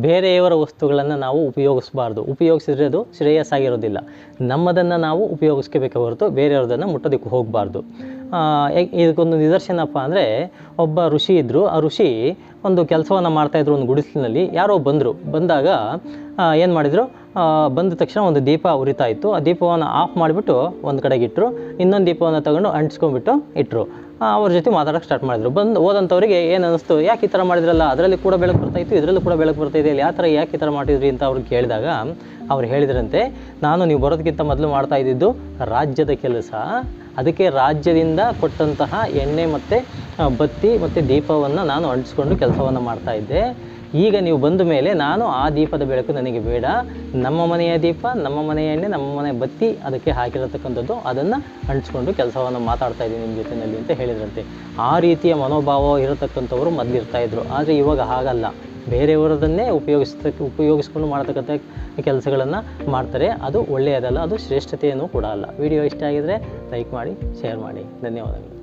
ಬೇರೆಯವರ ವಸ್ತುಗಳನ್ನು ನಾವು ಉಪಯೋಗಿಸಬಾರ್ದು. ಉಪಯೋಗಿಸಿದ್ರೆ ಅದು ಶ್ರೇಯಸ್ಸಾಗಿರೋದಿಲ್ಲ. ನಮ್ಮದನ್ನು ನಾವು ಉಪಯೋಗಿಸ್ಕೋಬೇಕೆ ಹೊರತು ಬೇರೆಯವ್ರದನ್ನು ಮುಟ್ಟೋದಕ್ಕೆ ಹೋಗಬಾರ್ದು. ಇದಕ್ಕೊಂದು ನಿದರ್ಶನಪ್ಪ ಅಂದರೆ, ಒಬ್ಬ ಋಷಿ ಇದ್ದರು. ಆ ಋಷಿ ಒಂದು ಕೆಲಸವನ್ನು ಮಾಡ್ತಾಯಿದ್ರು ಒಂದು ಗುಡಿಸಲಿನಲ್ಲಿ. ಯಾರೋ ಬಂದಾಗ ಏನು ಮಾಡಿದರು, ಬಂದ ತಕ್ಷಣ ಒಂದು ದೀಪ ಉರಿತಾ ಇತ್ತು. ಆ ದೀಪವನ್ನು ಆಫ್ ಮಾಡಿಬಿಟ್ಟು ಒಂದು ಕಡೆಗೆ ಇಟ್ಟರು. ಇನ್ನೊಂದು ದೀಪವನ್ನು ತಗೊಂಡು ಅಂಟಿಸ್ಕೊಂಡ್ಬಿಟ್ಟು ಇಟ್ಟರು. ಅವ್ರ ಜೊತೆ ಮಾತಾಡೋಕ್ಕೆ ಸ್ಟಾರ್ಟ್ ಮಾಡಿದ್ರು. ಹೋದಂಥವ್ರಿಗೆ ಏನು ಅನ್ನಿಸ್ತು, ಯಾಕೆ ಈ ಥರ ಮಾಡಿದ್ರಲ್ಲ, ಅದರಲ್ಲಿ ಕೂಡ ಬೆಳಕು ಬರ್ತಾಯಿತ್ತು, ಇದರಲ್ಲೂ ಕೂಡ ಬೆಳಕು ಬರ್ತಾಯಿದೆ, ಇಲ್ಲಿ ಯಾವ ಥರ ಯಾಕೆ ಈ ಥರ ಮಾಡಿದ್ರಿ ಅಂತ ಅವ್ರಿಗೆ ಕೇಳಿದಾಗ ಅವ್ರು ಹೇಳಿದ್ರಂತೆ, ನಾನು ನೀವು ಬರೋದಕ್ಕಿಂತ ಮೊದಲು ಮಾಡ್ತಾ ಇದ್ದಿದ್ದು ರಾಜ್ಯದ ಕೆಲಸ. ಅದಕ್ಕೆ ರಾಜ್ಯದಿಂದ ಕೊಟ್ಟಂತಹ ಎಣ್ಣೆ ಮತ್ತು ಬತ್ತಿ ಮತ್ತು ದೀಪವನ್ನು ನಾನು ಅಂಟಿಸ್ಕೊಂಡು ಕೆಲಸವನ್ನು ಮಾಡ್ತಾಯಿದ್ದೆ. ಈಗ ನೀವು ಬಂದ ಮೇಲೆ ನಾನು ಆ ದೀಪದ ಬೆಳಕು ನನಗೆ ಬೇಡ, ನಮ್ಮ ಮನೆಯ ದೀಪ, ನಮ್ಮ ಮನೆಯ ಎಣ್ಣೆ, ನಮ್ಮ ಮನೆಯ ಬತ್ತಿ ಅದಕ್ಕೆ ಹಾಕಿರತಕ್ಕಂಥದ್ದು, ಅದನ್ನು ಅಂಟಿಸ್ಕೊಂಡು ಕೆಲಸವನ್ನು ಮಾತಾಡ್ತಾ ಇದ್ದೀನಿ ನಿಮ್ಮ ಜೊತೆಯಲ್ಲಿ ಅಂತ ಹೇಳಿದ್ರಂತೆ. ಆ ರೀತಿಯ ಮನೋಭಾವ ಇರತಕ್ಕಂಥವರು ಮೊದಲಿರ್ತಾಯಿದ್ರು. ಆದರೆ ಇವಾಗ ಹಾಗಲ್ಲ. ಬೇರೆಯವರದನ್ನೇ ಉಪಯೋಗಿಸ್ಕೊಂಡು ಮಾಡ್ತಕ್ಕಂಥ ಕೆಲಸಗಳನ್ನು ಮಾಡ್ತಾರೆ. ಅದು ಒಳ್ಳೆಯದಲ್ಲ, ಅದು ಶ್ರೇಷ್ಠತೆಯೂ ಕೂಡ ಅಲ್ಲ. ವಿಡಿಯೋ ಇಷ್ಟ ಆಗಿದರೆ ಲೈಕ್ ಮಾಡಿ, ಶೇರ್ ಮಾಡಿ. ಧನ್ಯವಾದಗಳು.